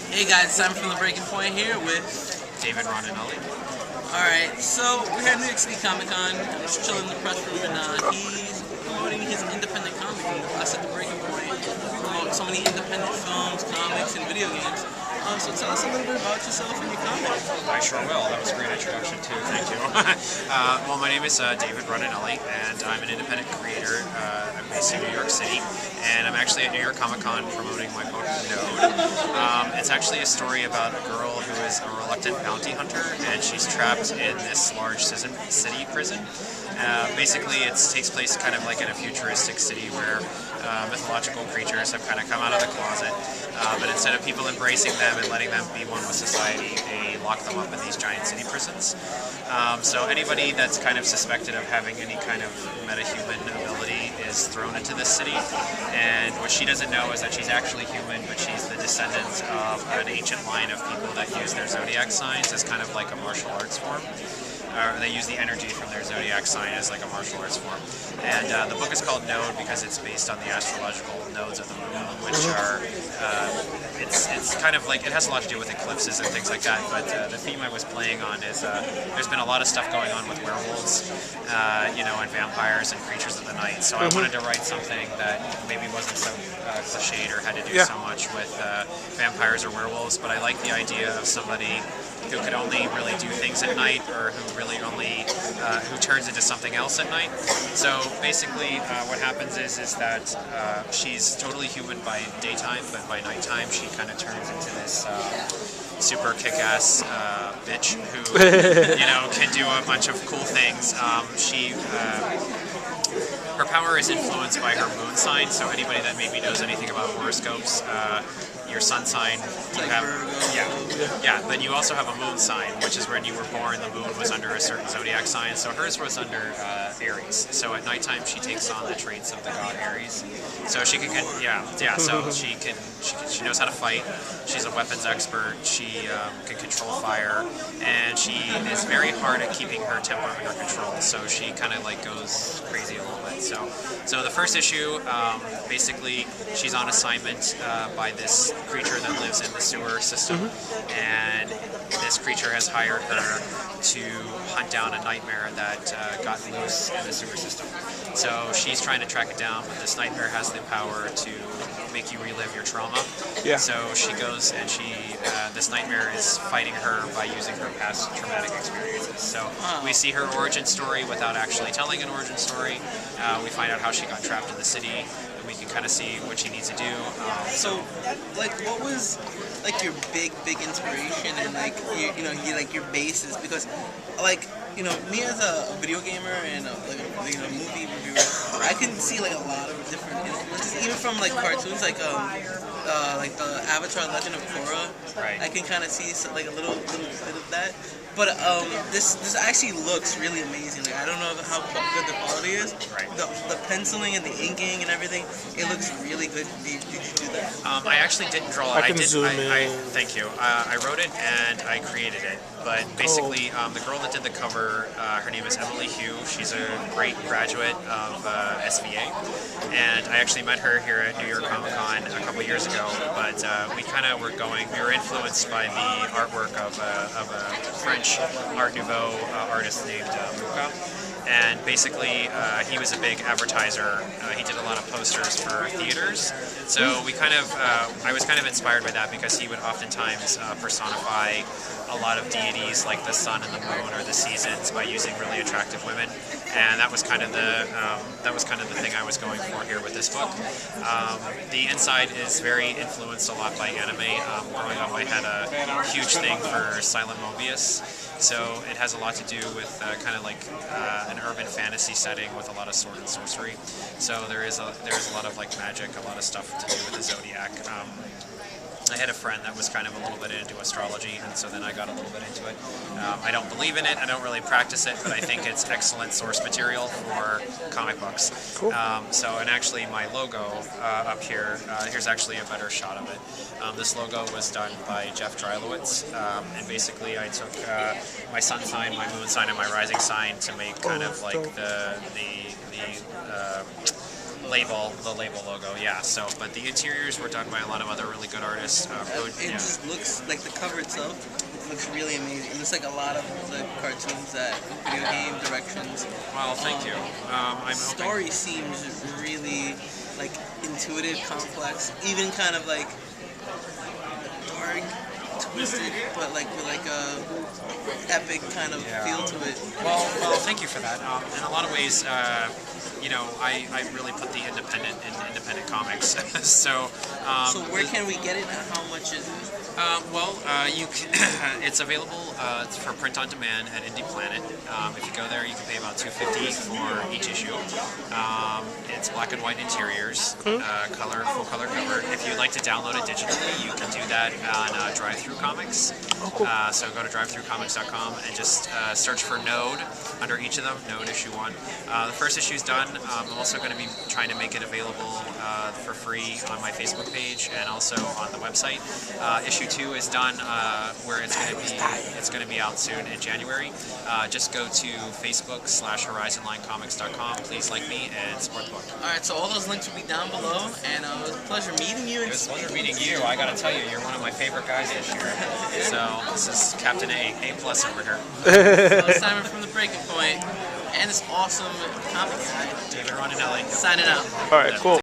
Hey guys, Simon from The Breaking Point here with David Rondinelli. Alright, so we're here at New York City Comic Con. I'm just chilling in the press room and he's promoting his independent comic. Us at The Breaking Point, we promote so many independent films, comics, and video games. So tell us a little bit about yourself and your comic. I sure will. That was a great introduction too. Thank you. Well, my name is David Rondinelli, and I'm an independent creator. I'm based in New York City, and I'm actually at New York Comic Con promoting my book, Node. It's actually a story about a girl who is a reluctant bounty hunter, and she's trapped in this large city prison. Basically, it takes place kind of like in a futuristic city where mythological creatures have kind of come out of the closet, but instead of people embracing them and letting them be one with society, they lock them up in these giant city prisons. So anybody that's kind of suspected of having any kind of metahuman ability is thrown into this city, and what she doesn't know is that she's actually human, but she's the descendant of an ancient line of people that use their zodiac signs as kind of like a martial arts form. They use the energy from their zodiac sign as like a martial arts form. And the book is called Node because it's based on the astrological nodes of the moon, which are, it's kind of like, it has a lot to do with eclipses and things like that, but the theme I was playing on is there's been a lot of stuff going on with werewolves, and vampires and creatures of the night. So I wanted to write something that maybe wasn't so cliched or had to do so much with vampires or werewolves, but I like the idea of somebody who could only really do things at night, or who really only who turns into something else at night. So basically, what happens is that she's totally human by daytime, but by nighttime she kind of turns into this super kick-ass bitch who can do a bunch of cool things. Her power is influenced by her moon sign. So anybody that maybe knows anything about horoscopes, your sun sign, you have, but you also have a moon sign, which is when you were born, the moon was under a certain zodiac sign. So hers was under Aries. So at nighttime, she takes on the traits of the god Aries. So she can, so she knows how to fight. She's a weapons expert. She can control fire, and she is very hard at keeping her temper under control. So she kind of like goes crazy a little bit. So the first issue, basically, she's on assignment by this creature that lives in the sewer system, and this creature has hired her to hunt down a nightmare that got loose in the sewer system. So she's trying to track it down, but this nightmare has the power to make you relive your trauma. Yeah. So she goes and this nightmare is fighting her by using her past traumatic experiences. So we see her origin story without actually telling an origin story. We find out how she got trapped in the city, and we can kind of see what she needs to do. What was like your big inspiration and your basis? Because me as a video gamer and a movie reviewer, I can see like a lot of different influences, even from like cartoons, like the Avatar: Legend of Korra. Right. I can kind of see a little bit of that. But this actually looks really amazing. Like, I don't know how good the quality is. Right. The penciling and the inking and everything, it looks really good. Did you do that? I actually didn't draw it. Thank you. I wrote it and I created it. But basically, the girl that did the cover, her name is Emily Hugh. She's a great graduate of SVA, and I actually met her here at New York Comic Con a couple years ago. But we were influenced by the artwork of a French Art Nouveau artist named Luca. And basically, he was a big advertiser. He did a lot of posters for theaters. So I was kind of inspired by that, because he would oftentimes personify a lot of deities like the sun and the moon or the seasons by using really attractive women. And that was kind of the thing I was going for here with this book. The inside is very influenced a lot by anime. Growing up, I had a huge thing for Silent Mobius. So it has a lot to do with kind of like an urban fantasy setting with a lot of sword and sorcery. So there's a lot of like magic, a lot of stuff to do with the zodiac. I had a friend that was kind of a little bit into astrology, and so then I got a little bit into it. I don't believe in it, I don't really practice it, but I think it's excellent source material for comic books. Cool. And actually my logo up here, here's actually a better shot of it. This logo was done by Jeff Drylowitz, and basically I took my sun sign, my moon sign, and my rising sign to make kind of like the label logo, yeah. So, but the interiors were done by a lot of other really good artists. It just looks like the cover itself looks really amazing. It looks like a lot of the cartoons that video game directions. Well, thank you. The story seems really like intuitive, complex, even kind of like dark, twisted, but like with like a epic kind of feel to it. Well, thank you for that. In a lot of ways, I really put the independent in independent comics. So, So where can we get it and how much is it? You can, it's available for print on demand at Indie Planet. If you go there, you can pay about $2.50 for each issue. It's black and white interiors, full color cover. If you'd like to download it digitally, you can do that on Drive-Thru Comics. Oh, cool. So go to drivethrucomics.com and just search for Node under each of them, Node issue 1. The first issue is done. I'm also going to be trying to make it available for free on my Facebook page and also on the website. Issue 2 is done, where it's going to be out soon in January. Just go to Facebook/HorizonLineComics.com. Please like me and support the book. All right, so all those links will be down below, and it was a pleasure meeting you. It was a pleasure meeting you. I got to tell you, you're one of my favorite guys this year. So this is Captain A plus over here. So Simon from the Breaking Point, and this awesome comic guy, David Rondinelli. signing out. All right, cool.